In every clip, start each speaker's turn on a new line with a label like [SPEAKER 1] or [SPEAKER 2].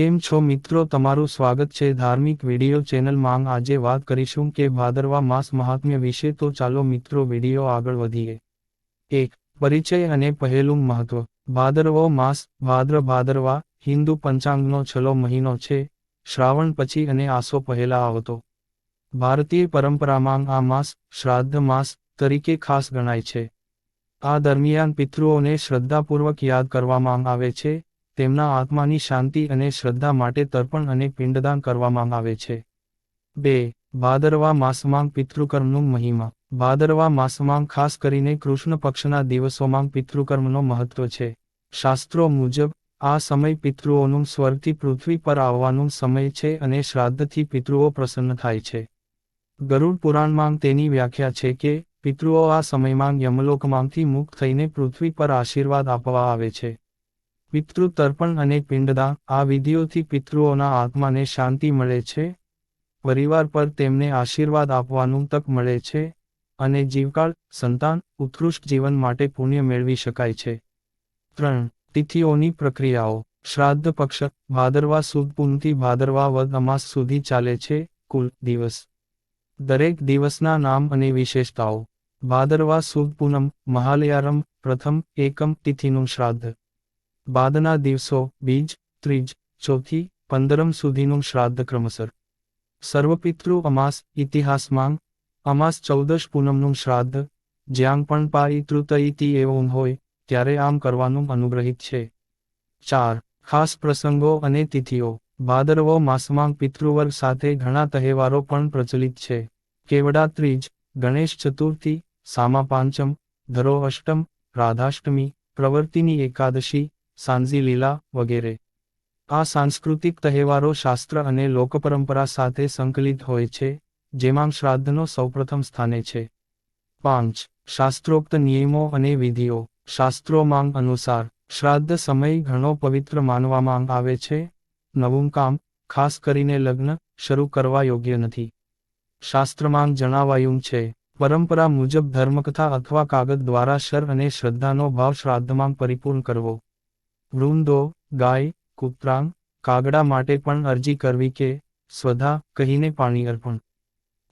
[SPEAKER 1] કેમ છો મિત્રો, તમારું સ્વાગત છે ધાર્મિક વિડિયો ચેનલમાં। આજે વાત કરીશું કે ભાદરવા માસ મહાત્મ્ય વિશે, તો ચાલો મિત્રો વિડિયો આગળ વધીએ। 1. પરિચય અને પહેલું મહત્વ। ભાદરવો માસ, ભાદરવા, હિન્દુ પંચાંગનો છેલ્લો મહિનો છે, શ્રાવણ પછી અને આસો પહેલા આવતો। ભારતીય પરંપરામાં આ માસ શ્રાદ્ધ માસ તરીકે ખાસ ગણાય છે। આ દરમિયાન પિતૃઓને શ્રદ્ધાપૂર્વક યાદ કરવામાં આવે છે, તેમના આત્માની શાંતિ અને શ્રદ્ધા માટે તર્પણ અને પિંડદાન કરવામાં આવે છે। 2. ભાદરવા માસમાં પિતૃકર્મનું મહિમા। ભાદરવા માસમાં ખાસ કરીને કૃષ્ણ પક્ષના દિવસોમાં પિતૃકર્મનો મહત્વ છે। શાસ્ત્રો મુજબ આ સમય પિતૃઓનું સ્વર્ગથી પૃથ્વી પર આવવાનું સમય છે અને શ્રાદ્ધથી પિતૃઓ પ્રસન્ન થાય છે। ગરુડ પુરાણમાં તેની વ્યાખ્યા છે કે પિતૃઓ આ સમયમાં યમલોકમાંથી મુક્ત થઈને પૃથ્વી પર આશીર્વાદ આપવા આવે છે। પિતૃ તર્પણ અને પિંડદાન, આ વિધિઓથી પિતૃઓના આત્માને શાંતિ મળે છે, પરિવાર પર તેમને આશીર્વાદ આપવાનું તક મળે છે, અને જીવકાળ, સંતાન, ઉત્કૃષ્ટ જીવન માટે પુણ્ય મેળવી શકાય છે। 3. તિથિઓની પ્રક્રિયાઓ। શ્રાદ્ધ પક્ષ ભાદરવા સુદ પૂનમથી ભાદરવા વદ અમાસ સુધી ચાલે છે। કુલ દિવસ। દરેક દિવસના નામ અને વિશેષતાઓ। ભાદરવા સુદ પૂનમ, મહાલયારમ, પ્રથમ એકમ તિથિનું શ્રાદ્ધ। બાદના દિવસો બીજ, ત્રીજ, ચોથી, 15મ સુધીનું શ્રાદ્ધ ક્રમસર। સર્વપિતૃ અમાસ, ઇતિહાસમાં અમાસ 14 પૂનમનું શ્રાદ્ધ, જ્યાં પણ પાઈતૃતયતી એવું હોય ત્યારે આમ કરવાનું અનુગ્રહિત છે। 4. ખાસ પ્રસંગો અને તિથિઓ। ભાદરવો માસમાં પિતૃવર્ગ સાથે ઘણા તહેવારો પણ પ્રચલિત છે। કેવડા ત્રીજ, ગણેશ ચતુર્થી, સામા પાંચમ, ધરો અષ્ટમ, રાધાષ્ટમી, પ્રવર્તિની એકાદશી, સાંજી લીલા વગેરે। આ સાંસ્કૃતિક તહેવારો શાસ્ત્ર અને લોકપરંપરા સાથે સંકલિત હોય છે, જેમાં શ્રાદ્ધનો સૌપ્રથમ સ્થાને છે। 5. શાસ્ત્રોક્ત નિયમો અને વિધિઓ। શાસ્ત્રોમાં અનુસાર શ્રાદ્ધ સમય ઘણો પવિત્ર માનવામાં આવે છે। નવું કામ, ખાસ કરીને લગ્ન, શરૂ કરવા યોગ્ય નથી। શાસ્ત્રમાં જણાવાયું છે, પરંપરા મુજબ ધર્મકથા અથવા કાગળ દ્વારા શર અને શ્રદ્ધાનો ભાવ શ્રાદ્ધમાં પરિપૂર્ણ કરવો। વૃંદો, ગાય, કૂતરાં, કાગડા માટે પણ અરજી કરવી કે સ્વધા કહીને પાણી અર્પણ।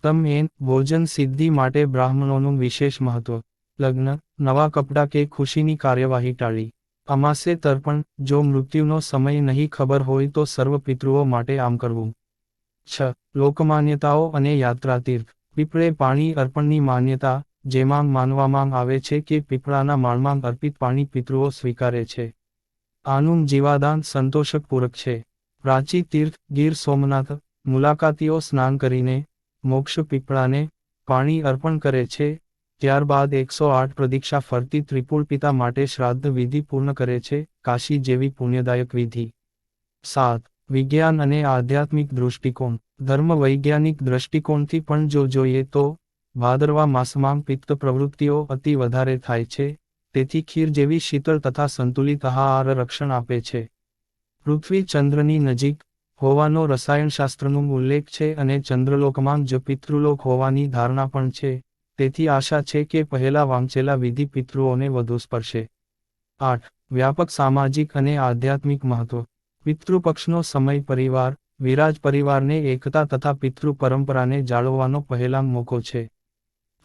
[SPEAKER 1] તમ ભોજન સિદ્ધિ માટે બ્રાહ્મણોનું વિશેષ મહત્વ। લગ્ન, નવા કપડાં કે ખુશીની કાર્યવાહી ટાળી। અમાસે તર્પણ, જો મૃત્યુનો સમય નહીં ખબર હોય તો સર્વ પિતૃઓ માટે આમ કરવું। 6. લોકમાન્યતાઓ અને યાત્રાતીર્થ। પીપળે પાણી અર્પણની માન્યતા, જેમાં માનવામાં આવે છે કે પીપળાના માળમાં અર્પિત પાણી પિતૃઓ સ્વીકારે છે। આનું જીવાદાન સંતોષકપૂરક છે। પ્રાચી તીર્થ, ગીર સોમનાથ, મુલાકાતીઓ સ્નાન કરીને મોક્ષ પીપળાને પાણી અર્પણ કરે છે, ત્યારબાદ 108 પ્રદક્ષિણા ફરતી ત્રિપુલ પિતા માટે શ્રાદ્ધ વિધિ પૂર્ણ કરે છે, કાશી જેવી પુણ્યદાયક વિધિ। 7. વિજ્ઞાન અને આધ્યાત્મિક દૃષ્ટિકોણ। ધર્મ વૈજ્ઞાનિક દ્રષ્ટિકોણથી પણ જો જોઈએ તો ભાદરવા માસમાં પિત્ત પ્રવૃત્તિઓ અતિ વધારે થાય છે, તેથી ખીર જેવી શીતળ તથા સંતુલિત આહાર રક્ષણ આપે છે। પૃથ્વી ચંદ્રની નજીક હોવાનો રસાયણશાસ્ત્રનું ઉલ્લેખ છે અને ચંદ્રલોકમાં જ પિતૃલોક હોવાની ધારણા પણ છે, તેથી આશા છે કે પહેલા વાંચેલા વિધિ પિતૃઓને વધુ સ્પર્શે। 8. વ્યાપક સામાજિક અને આધ્યાત્મિક મહત્વ। પિતૃપક્ષનો સમય પરિવાર, વિરાજ પરિવારને એકતા તથા પિતૃ પરંપરાને જાળવવાનો પહેલાં મોકો છે।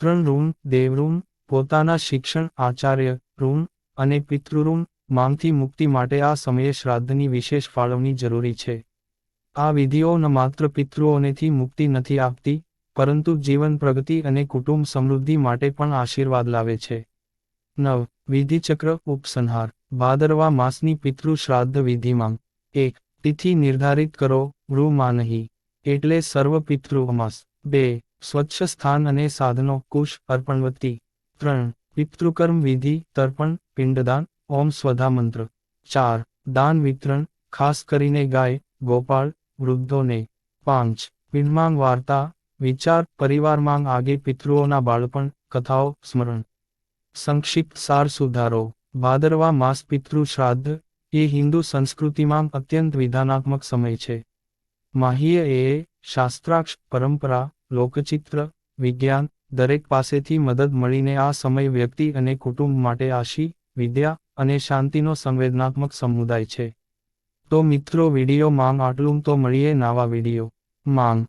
[SPEAKER 1] 3 ઋણ, દેવઋણ, પોતાના શિક્ષણ, આચાર્ય ઋણ અને પિતૃઋણ માંથી મુક્તિ માટે આ સમયે શ્રાદ્ધની વિશેષ ફાળવણી જરૂરી છે। આ વિધિઓ ન માત્ર પિતૃઓનેથી મુક્તિ નથી આપતી, પરંતુ જીવન પ્રગતિ અને કુટુંબ સમૃદ્ધિ માટે પણ આશીર્વાદ લાવે છે। 9. વિધિચક્ર ઉપસંહાર। ભાદરવા માસની પિતૃ શ્રાદ્ધ વિધિમાં 1. તિથિ નિર્ધારિત કરો, વૃમાં નહીં, એટલે સર્વ પિતૃ અમાસ। 2. સ્વચ્છ સ્થાન અને સાધનો, કુશ, અર્પણવતી। 3. પિતૃકર્મ વિધિ, તર્પણ, પિંડદાન, ઓમ સ્વધા મંત્ર। 4. દાન વિતરણ, ખાસ કરીને ગાય, ગોપાળ, વૃદ્ધોને। 5. પિંડમાં વાર્તા, વિચાર, પરિવારમાં આગે પિતૃઓના બાળપણ, કથાઓ, સ્મરણ। સંક્ષિપ્ત સાર સુધારો। ભાદરવા માસ પિતૃ શ્રાદ્ધ એ હિન્દુ સંસ્કૃતિમાં અત્યંત વિધાનાત્મક સમય છે। માહ્ય શાસ્ત્રાક્ષ, પરંપરા, લોકચિત્ર, વિજ્ઞાન, દરેક પાસેથી મદદ મળીને આ સમય વ્યક્તિ અને કુટુંબ માટે આશી, વિદ્યા અને શાંતિનો સંવેદનાત્મક સમુદાય છે। તો મિત્રો વિડીયો માંગ આટલું, તો મળીએ નવા વિડીયો માંગ.